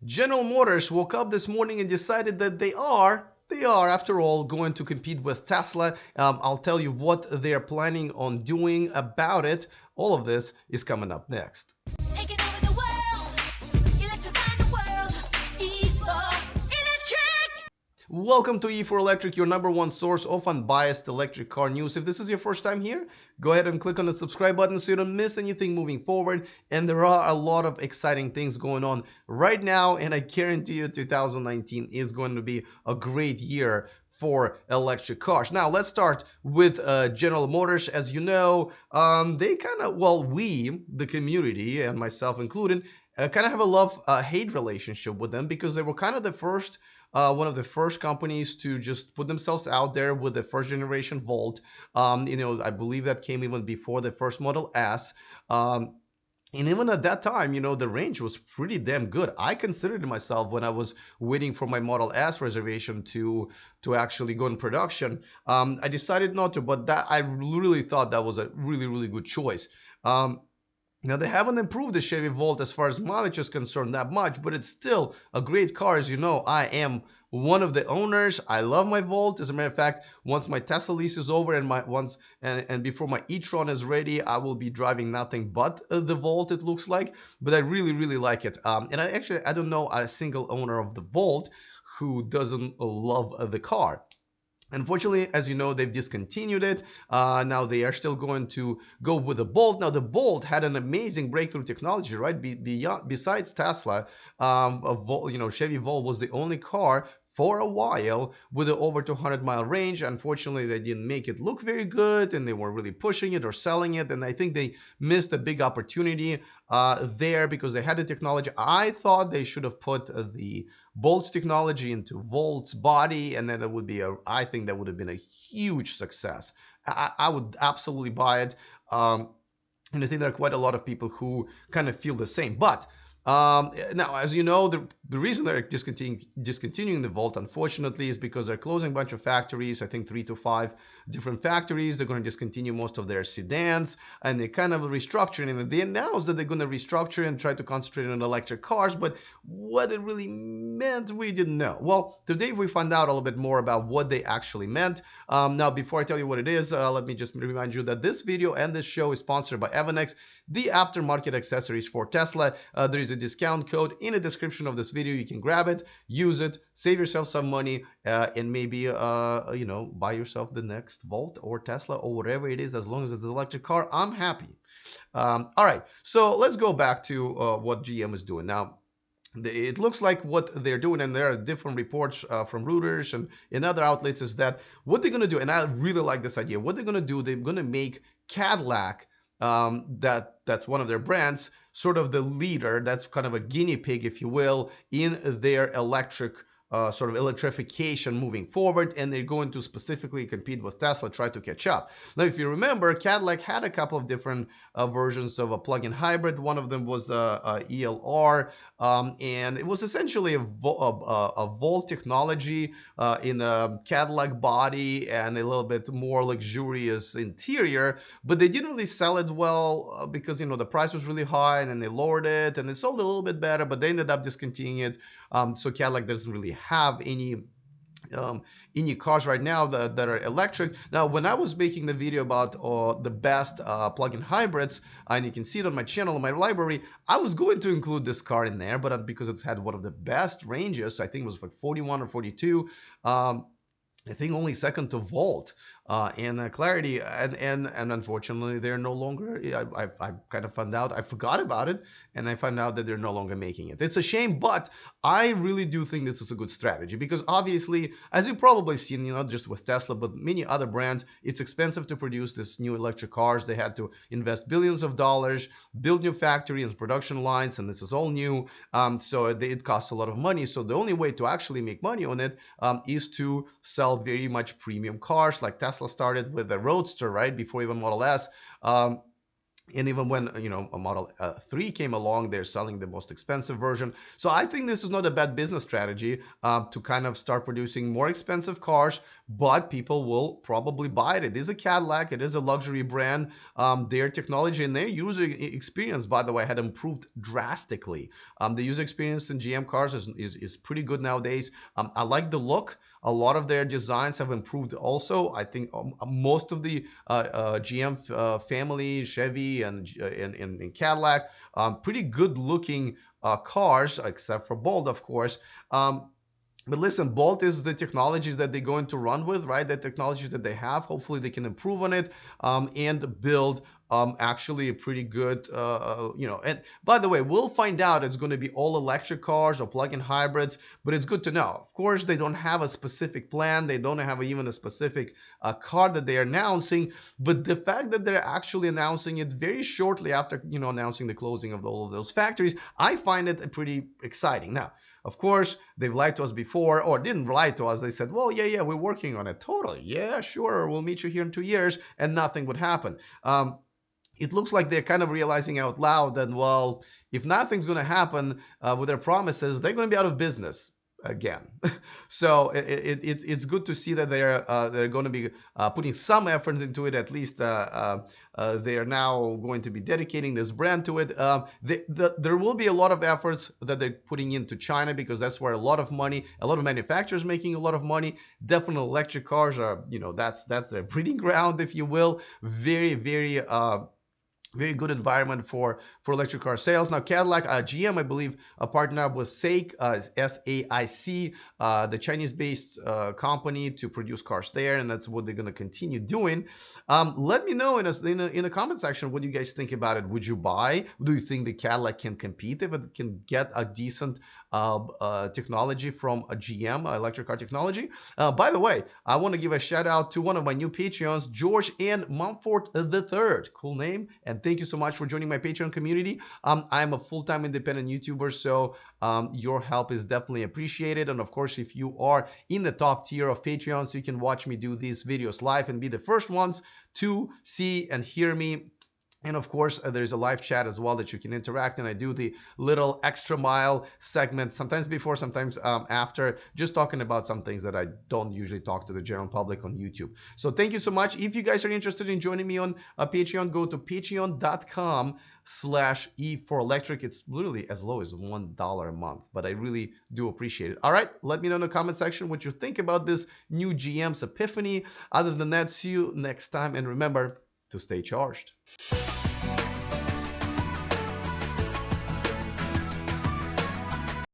General Motors woke up this morning and decided that they are after all going to compete with Tesla. I'll tell you what they're planning on doing about it. All of this is coming up next. Taking over the world, electrifying the world, E4 Electric. Welcome to E4 Electric, your number one source of unbiased electric car news. If this is your first time here, go ahead and click on the subscribe button so you don't miss anything moving forward. And there are a lot of exciting things going on right now, and I guarantee you 2019 is going to be a great year for electric cars. Now let's start with General Motors. As you know, they kind of, well, we, the community, and myself included, kind of have a love-hate relationship with them because they were kind of the first, one of the first companies to just put themselves out there with the first generation Volt. I believe that came even before the first Model S. And even at that time, the range was pretty damn good. I considered myself, when I was waiting for my Model S reservation to actually go in production. I decided not to, but that I really thought that was a really, really good choice. Now, they haven't improved the Chevy Volt as far as mileage is concerned that much, but it's still a great car. As you know, I am one of the owners. I love my Volt. As a matter of fact, once my Tesla lease is over and before my e-tron is ready, I will be driving nothing but the Volt, it looks like. But I really, really like it. And I don't know a single owner of the Volt who doesn't love the car. Unfortunately, as you know, they've discontinued it. Now they are still going to go with the Bolt. Now the Bolt had an amazing breakthrough technology, right? Besides Tesla, Chevy Volt was the only car for a while with an over 200-mile range. Unfortunately, they didn't make it look very good, and they weren't really pushing it or selling it. And I think they missed a big opportunity there because they had the technology. I thought they should have put the Bolt's technology into Volt's body, and then I think that would have been a huge success. I would absolutely buy it. And I think there are quite a lot of people who kind of feel the same. But now, as you know, the reason they're discontinuing the Volt, unfortunately, is because they're closing a bunch of factories. I think 3 to 5 different factories. They're going to discontinue most of their sedans, and they're kind of restructuring. And they announced that they're going to restructure and try to concentrate on electric cars, but what it really meant, we didn't know. Well, today we found out a little bit more about what they actually meant. Now, before I tell you what it is, let me just remind you that this video and this show is sponsored by Evanex, the aftermarket accessories for Tesla. There is a discount code in the description of this video. You can grab it, use it, save yourself some money, and maybe buy yourself the next Volt or Tesla or whatever it is. As long as it's an electric car, I'm happy. All right, so let's go back to what GM is doing now. It looks like what they're doing, and there are different reports from Reuters and in other outlets, is that what they're going to do, and I really like this idea, what they're going to do, they're going to make Cadillac, that's one of their brands, sort of the leader. That's kind of a guinea pig, if you will, in their electric sort of electrification moving forward, and they're going to specifically compete with Tesla, try to catch up. Now, if you remember, Cadillac had a couple of different versions of a plug-in hybrid. One of them was a ELR, and it was essentially a Volt technology in a Cadillac body and a little bit more luxurious interior, but they didn't really sell it well because the price was really high, and then they lowered it, and they sold a little bit better, but they ended up discontinuing it. So Cadillac doesn't really have any cars right now that are electric. Now, when I was making the video about the best plug-in hybrids, and you can see it on my channel, in my library, I was going to include this car in there, but because it's had one of the best ranges, I think it was like 41 or 42. I think only second to Volt and Clarity, and unfortunately they're no longer. I kind of found out, I forgot about it, and I found out that they're no longer making it. It's a shame, but I really do think this is a good strategy because obviously, as you've probably seen, not just with Tesla but many other brands, it's expensive to produce this new electric cars. They had to invest billions of dollars, build new factories and production lines, and this is all new. So it costs a lot of money. So the only way to actually make money on it is to sell very much premium cars, like Tesla started with the Roadster, right, before even Model S. And even when a Model 3 came along, they're selling the most expensive version. So I think this is not a bad business strategy to kind of start producing more expensive cars, but people will probably buy it. It is a Cadillac. It is a luxury brand. Their technology and their user experience, by the way, had improved drastically. The user experience in GM cars is pretty good nowadays. I like the look. A lot of their designs have improved also. I think most of the GM family, Chevy and Cadillac, pretty good looking cars, except for Bolt, of course. But listen, Bolt is the technologies that they're going to run with, right? The technologies that they have. Hopefully, they can improve on it and build actually a pretty good, And by the way, we'll find out it's going to be all electric cars or plug-in hybrids, but it's good to know. Of course, they don't have a specific plan. They don't have even a specific car that they are announcing. But the fact that they're actually announcing it very shortly after, announcing the closing of all of those factories, I find it pretty exciting. Now, of course, they've lied to us before, or didn't lie to us. They said, well, yeah, we're working on it. Totally. Yeah, sure. We'll meet you here in 2 years, and nothing would happen. It looks like they're kind of realizing out loud that, well, if nothing's going to happen with their promises, they're going to be out of business again. So it's good to see that they're going to be putting some effort into it. At least they are now going to be dedicating this brand to it. There will be a lot of efforts that they're putting into China, because that's where a lot of manufacturers making a lot of money. Definitely electric cars are, that's their breeding ground, if you will. Very, very good environment for electric car sales. Now, Cadillac, GM, I believe, partnered up with SAIC, SAIC, the Chinese-based company, to produce cars there, and that's what they're going to continue doing. Let me know in the comment section what you guys think about it. Would you buy? Do you think the Cadillac can compete if it can get a decent technology from a GM, electric car technology? By the way, I want to give a shout out to one of my new Patreons, George and Mumford III. Cool name. And thank you so much for joining my Patreon community. I'm a full-time independent YouTuber, so your help is definitely appreciated. And of course, if you are in the top tier of Patreons, you can watch me do these videos live and be the first ones to see and hear me. And of course, there's a live chat as well that you can interact, and I do the little extra mile segment, sometimes before, sometimes after, just talking about some things that I don't usually talk to the general public on YouTube. So thank you so much. If you guys are interested in joining me on Patreon, go to patreon.com/E4Electric. It's literally as low as $1 a month, but I really do appreciate it. All right, let me know in the comment section what you think about this new GM's epiphany. Other than that, see you next time, and remember to stay charged.